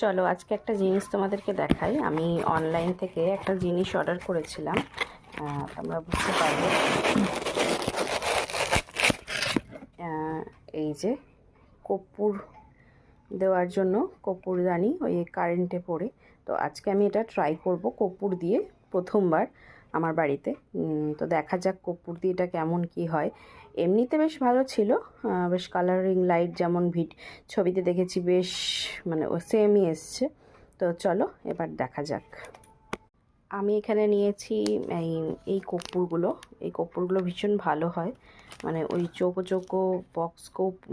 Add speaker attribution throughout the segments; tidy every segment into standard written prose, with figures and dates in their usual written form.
Speaker 1: চলো আজকে একটা জিনিস তোমাদেরকে দেখাই। আমি অনলাইন থেকে একটা জিনিস অর্ডার করেছিলাম, তোমরা বুঝতে পারবে। এই যে কর্পূর দেওয়ার জন্য কর্পূরদানি, ওই কারেন্টে পড়ে। তো আজকে আমি এটা ট্রাই করব কর্পূর দিয়ে, প্রথমবার আমার বাড়িতে। তো দেখা যাক কর্পূর দিয়ে এটা কেমন কি হয়। এমনিতে বেশ ভালো ছিল, বেশ কালারিং লাইট যেমন ছবিতে দেখেছি বেশ মানে ও সেমই এসছে। তো চলো এবার দেখা যাক। আমি এখানে নিয়েছি এই কর্পূরগুলো ভীষণ ভালো হয়, মানে ওই চৌকো চৌকো বক্স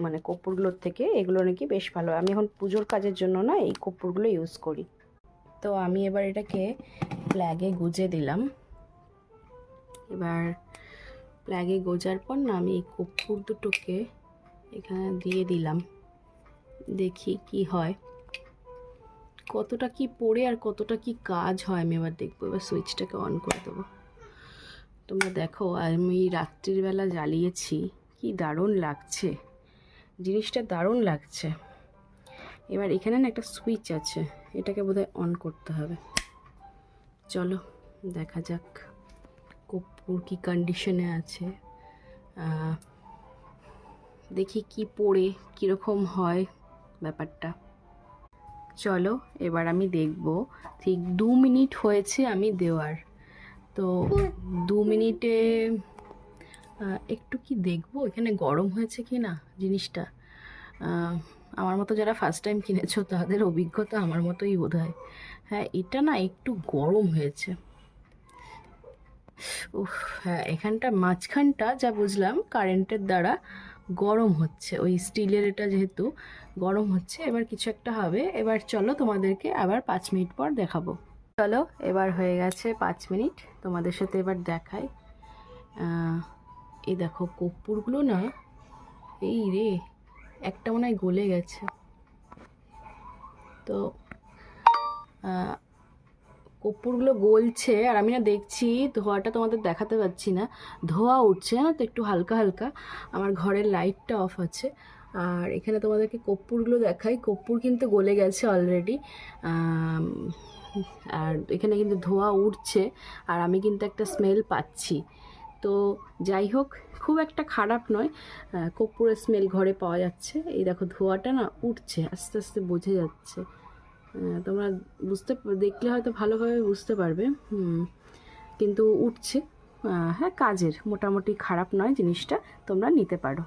Speaker 1: মানে কর্পূরগুলোর থেকে এগুলো নাকি বেশ ভালো। আমি এখন পুজোর কাজের জন্য না এই কর্পূরগুলো ইউজ করি। তো আমি এবার এটাকে প্লাগে গুজে দিলাম। এবার প্লাগে গোজার পর না আমি এই কর্পূর দুটোকে এখানে দিয়ে দিলাম, দেখি কি হয়, কতটা কি পড়ে আর কতটা কি কাজ হয় আমি এবার দেখবো। এবার সুইচটাকে অন করে দেবো। তোমরা দেখো, আমি রাত্রির বেলা জ্বালিয়েছি, কি দারুণ লাগছে, জিনিসটা দারুণ লাগছে। এবার এখানে না একটা সুইচ আছে, এটাকে বোধহয় অন করতে হবে। চলো দেখা যাক কর্পূর কি কন্ডিশনে আছে, দেখি কি পড়ে কীরকম হয় ব্যাপারটা। চলো এবার আমি দেখব। ঠিক 2 মিনিট হয়েছে আমি দেওয়ার। তো 2 মিনিটে একটু কি দেখবো এখানে গরম হয়েছে কি না জিনিসটা। আমার মতো যারা ফার্স্ট টাইম কিনেছো তাদের অভিজ্ঞতা আমার মতোই বোধ হয়। হ্যাঁ, এটা না একটু গরম হয়েছে। উফ, হ্যাঁ, এখানটা মাঝখানটা যা বুঝলাম কারেন্টের দ্বারা গরম হচ্ছে, ওই স্টিলের এটা যেহেতু গরম হচ্ছে। এবার কিছু একটা হবে। এবার চলো তোমাদেরকে আবার 5 মিনিট পর দেখাবো। চলো এবার হয়ে গেছে 5 মিনিট, তোমাদের সাথে এবার দেখাই। এই দেখো কর্পূরগুলো না, এই রে একটা মনে হয় গলে গেছে। তো কর্পূরগুলো গলছে আর আমি না দেখছি ধোঁয়াটা তোমাদের দেখাতে পাচ্ছি না, ধোঁয়া উঠছে না তো একটু হালকা হালকা। আমার ঘরের লাইটটা অফ আছে আর এখানে তোমাদেরকে কর্পূরগুলো দেখাই। কর্পূর কিন্তু গলে গেছে অলরেডি, আর এখানে কিন্তু ধোঁয়া উঠছে আর আমি কিন্তু একটা স্মেল পাচ্ছি। তো যাই হোক, খুব একটা খারাপ নয়, কর্পূরের স্মেল ঘরে পাওয়া যাচ্ছে। এই দেখো ধোঁয়াটা না উঠছে, আস্তে আস্তে বোঝা যাচ্ছে। তোমরা দেখলে হয়তো ভালোভাবে বুঝতে পারবে। কিন্তু উঠছে। হ্যাঁ, কাজের মোটামুটি খারাপ নয় জিনিসটা, তোমরা নিতে পারো।